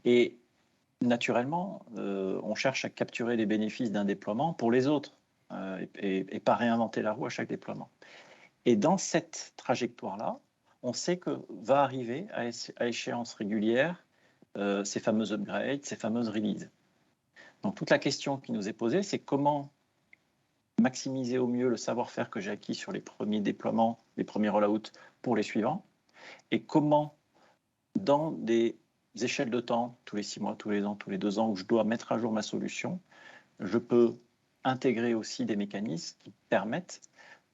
Et naturellement, on cherche à capturer les bénéfices d'un déploiement pour les autres et pas réinventer la roue à chaque déploiement. Et dans cette trajectoire-là, on sait que va arriver à échéance régulière ces fameux upgrades, ces fameuses releases. Donc toute la question qui nous est posée, c'est comment maximiser au mieux le savoir-faire que j'ai acquis sur les premiers déploiements, les premiers rollouts pour les suivants, et comment, dans des échelles de temps, tous les 6 mois, tous les ans, tous les 2 ans, où je dois mettre à jour ma solution, je peux intégrer aussi des mécanismes qui permettent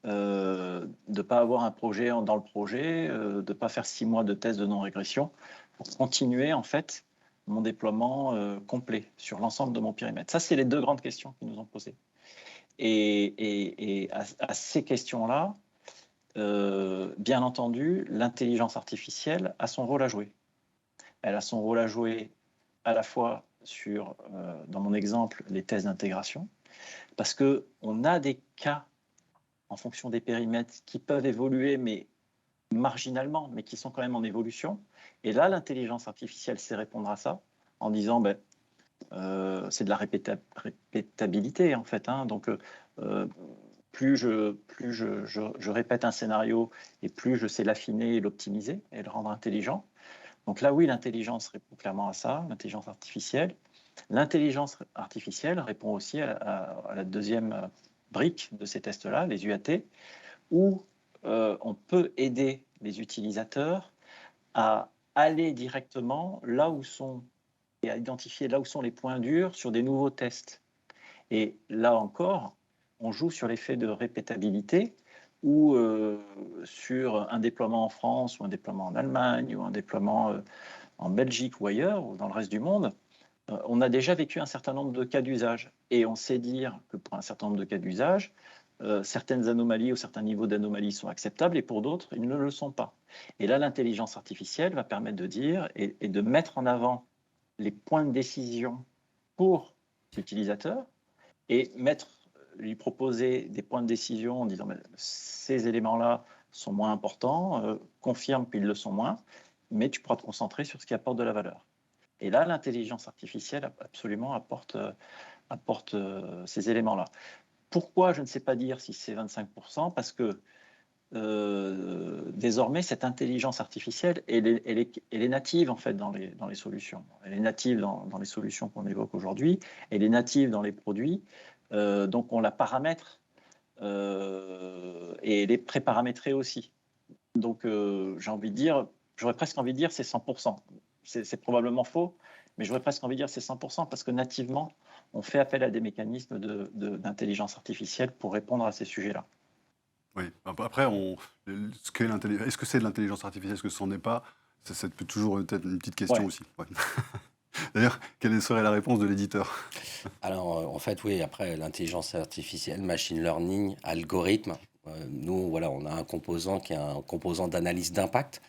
de ne pas avoir un projet dans le projet, de ne pas faire 6 mois de tests de non-régression, pour continuer en fait mon déploiement complet sur l'ensemble de mon périmètre. Ça, c'est les 2 grandes questions qui nous ont posées. Et à ces questions-là, bien entendu, l'intelligence artificielle a son rôle à jouer. Elle a son rôle à jouer à la fois sur, dans mon exemple, les tests d'intégration, parce qu'on a des cas en fonction des périmètres qui peuvent évoluer, mais marginalement, mais qui sont quand même en évolution. Et là, l'intelligence artificielle sait répondre à ça en disant, c'est de la répétabilité en fait. Donc, plus je répète un scénario et plus je sais l'affiner et l'optimiser et le rendre intelligent. Donc là, oui, l'intelligence répond clairement à ça, l'intelligence artificielle. L'intelligence artificielle répond aussi à la deuxième brique de ces tests-là, les UAT, où on peut aider les utilisateurs à aller directement là où sont et à identifier là où sont les points durs sur des nouveaux tests. Et là encore, on joue sur l'effet de répétabilité ou sur un déploiement en France ou un déploiement en Allemagne ou un déploiement en Belgique ou ailleurs ou dans le reste du monde. On a déjà vécu un certain nombre de cas d'usage et on sait dire que pour un certain nombre de cas d'usage, certaines anomalies ou certains niveaux d'anomalies sont acceptables et pour d'autres, ils ne le sont pas. Et là, l'intelligence artificielle va permettre de dire et de mettre en avant les points de décision pour l'utilisateur et lui proposer des points de décision en disant ces éléments-là sont moins importants, confirme qu'ils le sont moins, mais tu pourras te concentrer sur ce qui apporte de la valeur. Et là, l'intelligence artificielle absolument apporte ces éléments-là. Pourquoi je ne sais pas dire si c'est 25%? Parce que désormais, cette intelligence artificielle, elle est native en fait dans les solutions. Elle est native dans les solutions qu'on évoque aujourd'hui. Elle est native dans les produits. Donc, on la paramètre et elle est préparamétrée aussi. Donc, j'ai envie de dire, j'aurais presque envie de dire c'est 100%. C'est probablement faux, mais j'aurais presque envie de dire c'est 100% parce que nativement, on fait appel à des mécanismes d'intelligence artificielle pour répondre à ces sujets-là. Oui. Après, est-ce que c'est de l'intelligence artificielle, est-ce que ce n'en est pas? Ça peut toujours être une petite question Ouais. aussi. Ouais. D'ailleurs, quelle serait la réponse de l'éditeur? Alors, en fait, oui, après, l'intelligence artificielle, machine learning, algorithme, nous, voilà, on a un composant qui est un composant d'analyse d'impact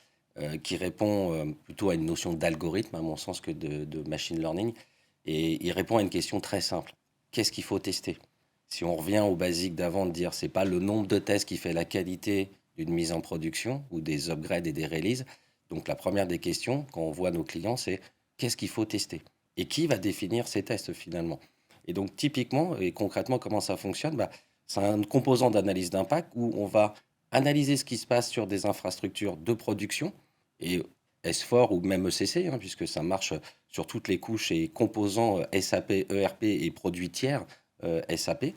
qui répond plutôt à une notion d'algorithme, à mon sens, que de machine learning. Et il répond à une question très simple. Qu'est-ce qu'il faut tester? Si on revient au basique d'avant, de dire c'est pas le nombre de tests qui fait la qualité d'une mise en production ou des upgrades et des releases. Donc, la première des questions, quand on voit nos clients, c'est qu'est-ce qu'il faut tester? Et qui va définir ces tests finalement? Et donc, typiquement et concrètement, comment ça fonctionne? C'est un composant d'analyse d'impact où on va analyser ce qui se passe sur des infrastructures de production, et S4 ou même ECC, hein, puisque ça marche sur toutes les couches et composants SAP, ERP et produits tiers SAP.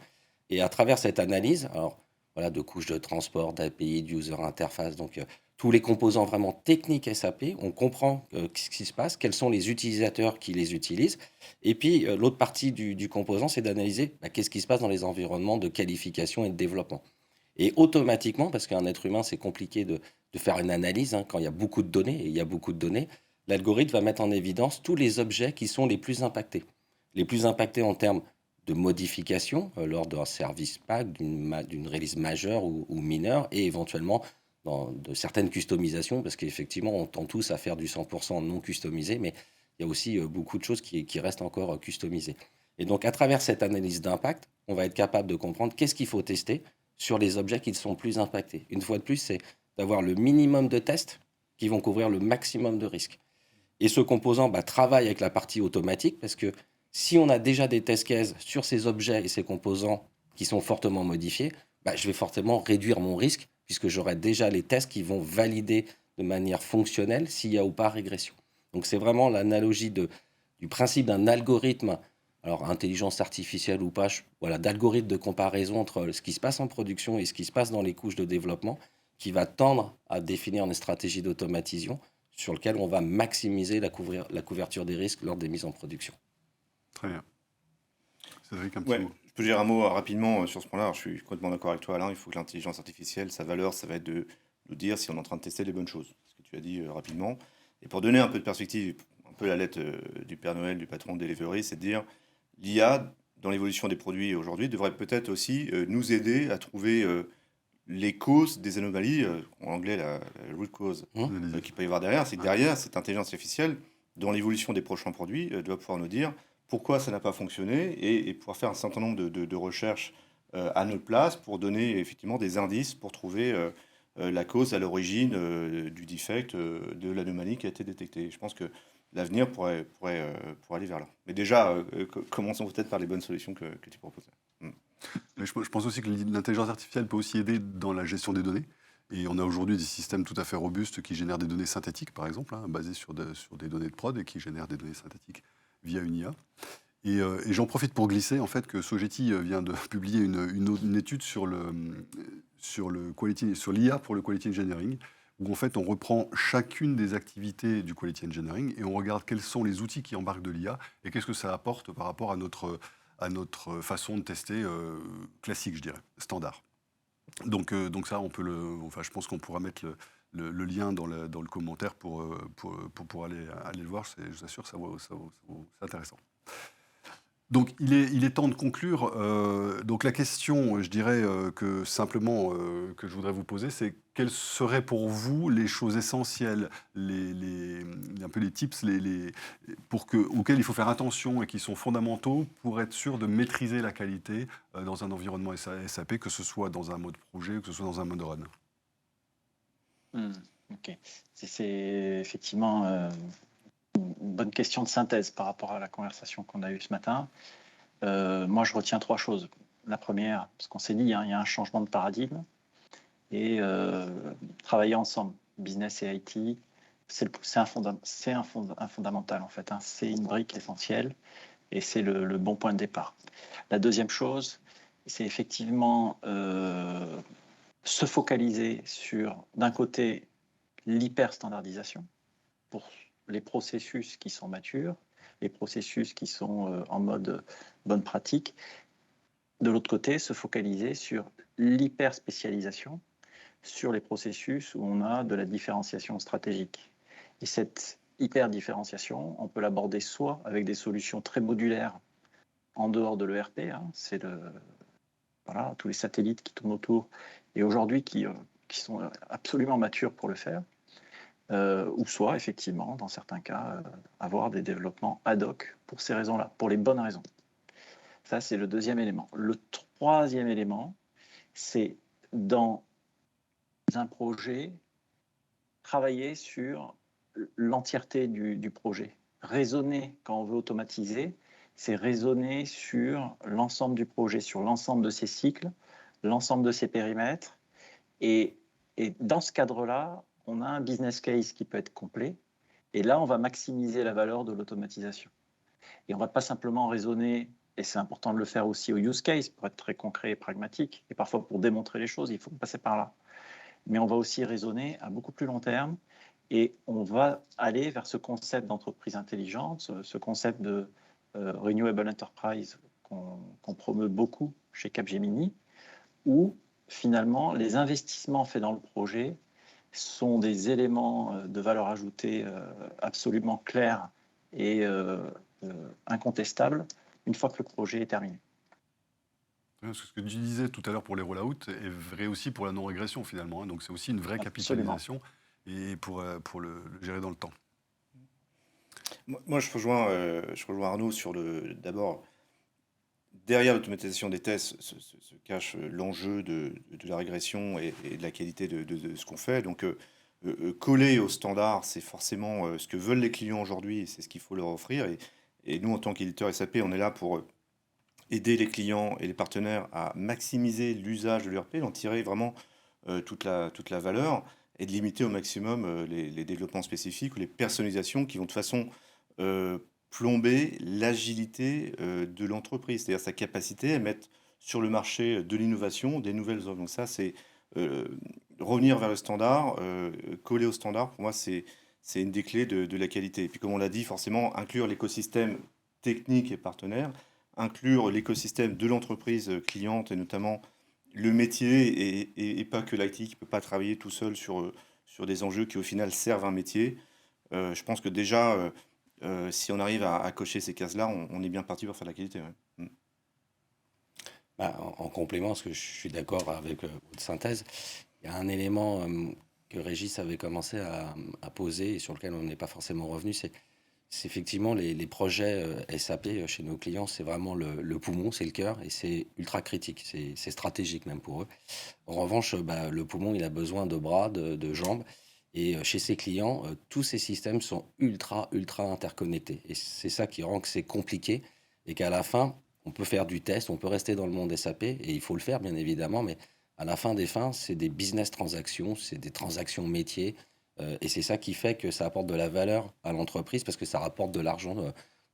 Et à travers cette analyse, alors voilà, de couches de transport, d'API, d'user interface, donc tous les composants vraiment techniques SAP, on comprend ce qui se passe, quels sont les utilisateurs qui les utilisent. Et puis l'autre partie du composant, c'est d'analyser qu'est-ce qui se passe dans les environnements de qualification et de développement. Et automatiquement, parce qu'un être humain, c'est compliqué de faire une analyse hein, quand il y a beaucoup de données, et il y a beaucoup de données, l'algorithme va mettre en évidence tous les objets qui sont les plus impactés. Les plus impactés en termes de modification lors d'un service pack, d'une release majeure ou mineure, et éventuellement de certaines customisations, parce qu'effectivement, on tend tous à faire du 100% non customisé, mais il y a aussi beaucoup de choses qui restent encore customisées. Et donc, à travers cette analyse d'impact, on va être capable de comprendre qu'est-ce qu'il faut tester sur les objets qui sont plus impactés. Une fois de plus, c'est d'avoir le minimum de tests qui vont couvrir le maximum de risques. Et ce composant travaille avec la partie automatique parce que si on a déjà des test cases sur ces objets et ces composants qui sont fortement modifiés, je vais fortement réduire mon risque puisque j'aurai déjà les tests qui vont valider de manière fonctionnelle s'il y a ou pas régression. Donc c'est vraiment l'analogie du principe d'un algorithme, alors intelligence artificielle ou pas, voilà, d'algorithme de comparaison entre ce qui se passe en production et ce qui se passe dans les couches de développement qui va tendre à définir une stratégie d'automatisation sur laquelle on va maximiser la couverture des risques lors des mises en production. Très bien. Cédric, un petit Ouais, mot. je peux dire un mot rapidement sur ce point-là. Alors, je suis complètement d'accord avec toi, Alain. Il faut que l'intelligence artificielle, sa valeur, ça va être de nous dire si on est en train de tester les bonnes choses. Ce que tu as dit rapidement. Et pour donner un peu de perspective, un peu la lettre du Père Noël, du patron de Delivery, c'est de dire l'IA, dans l'évolution des produits aujourd'hui, devrait peut-être aussi nous aider à trouver les causes des anomalies, en anglais la root cause, qu'il peut y avoir derrière. C'est que derrière, cette intelligence artificielle, dans l'évolution des prochains produits, doit pouvoir nous dire pourquoi ça n'a pas fonctionné et pouvoir faire un certain nombre de recherches à notre place pour donner effectivement des indices pour trouver la cause à l'origine du defect, de l'anomalie qui a été détectée. Je pense que l'avenir pourrait aller vers là. Mais déjà, commençons peut-être par les bonnes solutions que tu proposes. Mais je pense aussi que l'intelligence artificielle peut aussi aider dans la gestion des données. Et on a aujourd'hui des systèmes tout à fait robustes qui génèrent des données synthétiques, par exemple, basées sur des données de prod et qui génèrent des données synthétiques via une IA. Et j'en profite pour glisser en fait que Sogeti vient de publier une étude sur l'IA pour le quality engineering, où en fait on reprend chacune des activités du quality engineering et on regarde quels sont les outils qui embarquent de l'IA et qu'est-ce que ça apporte par rapport à notre façon de tester classique, je dirais, standard. Donc ça, je pense qu'on pourra mettre le lien dans le commentaire pour aller le voir. Je vous assure, c'est intéressant. Donc il est temps de conclure. Donc la question, je dirais que simplement que je voudrais vous poser, c'est quelles seraient pour vous les choses essentielles, un peu les tips, auxquels il faut faire attention et qui sont fondamentaux pour être sûr de maîtriser la qualité dans un environnement SAP, que ce soit dans un mode projet ou que ce soit dans un mode run. Ok, c'est effectivement une bonne question de synthèse par rapport à la conversation qu'on a eue ce matin. Moi, je retiens 3 choses. La première, parce qu'on s'est dit, il y a un changement de paradigme et travailler ensemble, business et IT, c'est un fondamental en fait. C'est une brique essentielle et c'est le bon point de départ. La deuxième chose, c'est effectivement se focaliser sur, d'un côté, l'hyper-standardisation pour les processus qui sont matures, les processus qui sont en mode bonne pratique. De l'autre côté, se focaliser sur l'hyper-spécialisation, sur les processus où on a de la différenciation stratégique. Et cette hyper-différenciation, on peut l'aborder soit avec des solutions très modulaires en dehors de l'ERP, c'est voilà, tous les satellites qui tournent autour, et aujourd'hui qui sont absolument matures pour le faire, ou soit effectivement, dans certains cas, avoir des développements ad hoc pour ces raisons-là, pour les bonnes raisons. Ça, c'est le deuxième élément. Le troisième élément, c'est dans un projet, travailler sur l'entièreté du projet. Raisonner, quand on veut automatiser, c'est raisonner sur l'ensemble du projet, sur l'ensemble de ses cycles, l'ensemble de ses périmètres. Et dans ce cadre-là, on a un business case qui peut être complet. Et là, on va maximiser la valeur de l'automatisation. Et on ne va pas simplement raisonner, et c'est important de le faire aussi au use case, pour être très concret et pragmatique. Et parfois, pour démontrer les choses, il faut passer par là. Mais on va aussi raisonner à beaucoup plus long terme. Et on va aller vers ce concept d'entreprise intelligente, ce concept de Renewable Enterprise qu'on promeut beaucoup chez Capgemini, où finalement les investissements faits dans le projet sont des éléments de valeur ajoutée absolument clairs et incontestables une fois que le projet est terminé. Ce que tu disais tout à l'heure pour les rollouts est vrai aussi pour la non-régression finalement. Donc c'est aussi une vraie capitalisation et pour le gérer dans le temps. Moi, je rejoins Arnaud sur d'abord, derrière l'automatisation des tests se cache l'enjeu de la régression et de la qualité de ce qu'on fait. Donc, coller aux standards, c'est forcément ce que veulent les clients aujourd'hui et c'est ce qu'il faut leur offrir. Et nous, en tant qu'éditeur SAP, on est là pour aider les clients et les partenaires à maximiser l'usage de l'ERP, d'en tirer vraiment toute la valeur et de limiter au maximum les développements spécifiques ou les personnalisations qui vont de façon plomber l'agilité de l'entreprise, c'est-à-dire sa capacité à mettre sur le marché de l'innovation, des nouvelles offres. Donc ça, c'est revenir vers le standard, coller au standard, pour moi, c'est une des clés de la qualité. Et puis comme on l'a dit, forcément, inclure l'écosystème technique et partenaire, inclure l'écosystème de l'entreprise cliente et notamment le métier et pas que l'IT qui ne peut pas travailler tout seul sur des enjeux qui au final servent un métier. Je pense que déjà, si on arrive à cocher ces cases-là, on est bien parti pour faire de la qualité. Ouais. Bah, en complément, parce que je suis d'accord avec votre synthèse, il y a un élément que Régis avait commencé à poser et sur lequel on n'est pas forcément revenu, c'est effectivement les projets SAP chez nos clients, c'est vraiment le poumon, c'est le cœur et c'est ultra critique, c'est stratégique même pour eux. En revanche, le poumon, il a besoin de bras, de jambes. Et chez ces clients, tous ces systèmes sont ultra interconnectés. Et c'est ça qui rend que c'est compliqué et qu'à la fin, on peut faire du test, on peut rester dans le monde SAP et il faut le faire bien évidemment, mais à la fin des fins, c'est des business transactions, c'est des transactions métiers et c'est ça qui fait que ça apporte de la valeur à l'entreprise parce que ça rapporte de l'argent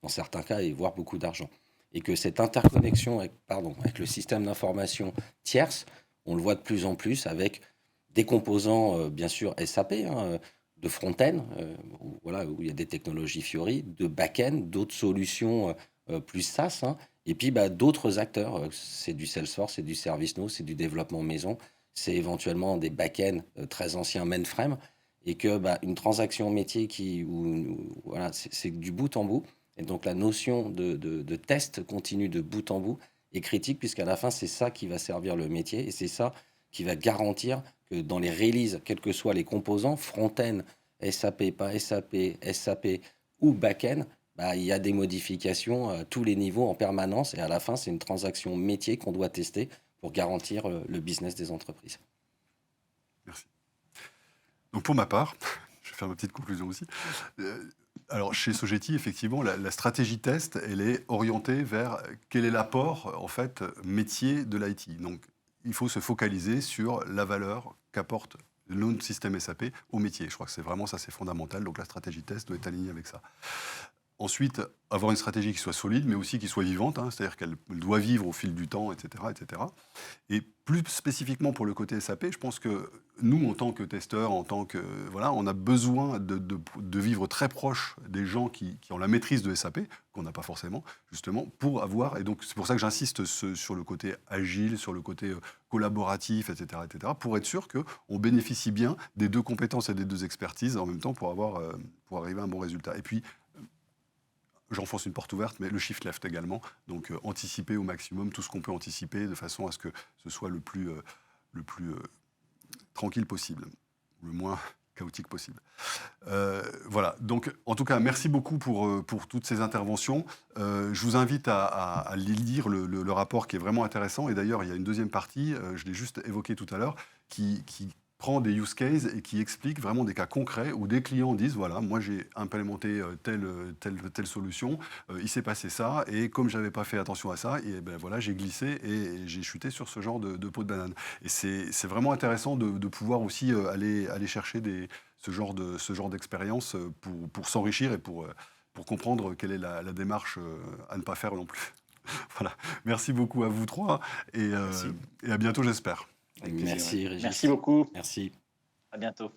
dans certains cas et voire beaucoup d'argent. Et que cette interconnexion avec le système d'information tierce, on le voit de plus en plus avec des composants, bien sûr, SAP, de front-end, où il y a des technologies Fiori, de back-end, d'autres solutions plus SaaS, et puis d'autres acteurs. C'est du Salesforce, c'est du ServiceNow, c'est du développement maison, c'est éventuellement des back-end très anciens mainframe, et que une transaction métier c'est du bout en bout. Et donc la notion de test continu de bout en bout est critique, puisqu'à la fin, c'est ça qui va servir le métier, et c'est ça qui va garantir que dans les releases, quels que soient les composants, front-end, SAP, pas SAP, SAP ou back-end, il y a des modifications à tous les niveaux en permanence. Et à la fin, c'est une transaction métier qu'on doit tester pour garantir le business des entreprises. Merci. Donc pour ma part, je vais faire ma petite conclusion aussi. Alors chez Sogeti, effectivement, la stratégie test, elle est orientée vers quel est l'apport en fait métier de l'IT. Donc il faut se focaliser sur la valeur qu'apporte le système SAP au métier. Je crois que c'est vraiment ça, c'est fondamental. Donc la stratégie test doit être alignée avec ça. ensuite, avoir une stratégie qui soit solide, mais aussi qui soit vivante, hein, c'est-à-dire qu'elle doit vivre au fil du temps, etc., etc. Et plus spécifiquement pour le côté SAP, je pense que nous, en tant que testeurs, en tant que voilà, on a besoin de vivre très proche des gens qui ont la maîtrise de SAP, qu'on n'a pas forcément, justement, pour avoir. Et donc, c'est pour ça que j'insiste sur le côté agile, sur le côté collaboratif, etc., pour être sûr qu'on bénéficie bien des deux compétences et des deux expertises en même temps pour arriver à un bon résultat. Et puis, j'enfonce une porte ouverte, mais le shift left également. Donc, anticiper au maximum tout ce qu'on peut anticiper de façon à ce que ce soit le plus tranquille possible, le moins chaotique possible. Voilà, donc en tout cas, merci beaucoup pour toutes ces interventions. Je vous invite à lire le rapport qui est vraiment intéressant. Et d'ailleurs, il y a une deuxième partie, je l'ai juste évoqué tout à l'heure, qui prend des use cases et qui explique vraiment des cas concrets où des clients disent, voilà, moi j'ai implémenté telle solution, il s'est passé ça, et comme j'avais pas fait attention à ça, et ben voilà, j'ai glissé et j'ai chuté sur ce genre de peau de banane. Et c'est vraiment intéressant de pouvoir aussi aller chercher ce genre d'expérience pour s'enrichir et pour comprendre quelle est la démarche à ne pas faire non plus. Voilà. Merci beaucoup à vous trois et Merci. à bientôt, j'espère. Avec plaisir, ouais. Merci Régis. Merci beaucoup. Merci. À bientôt.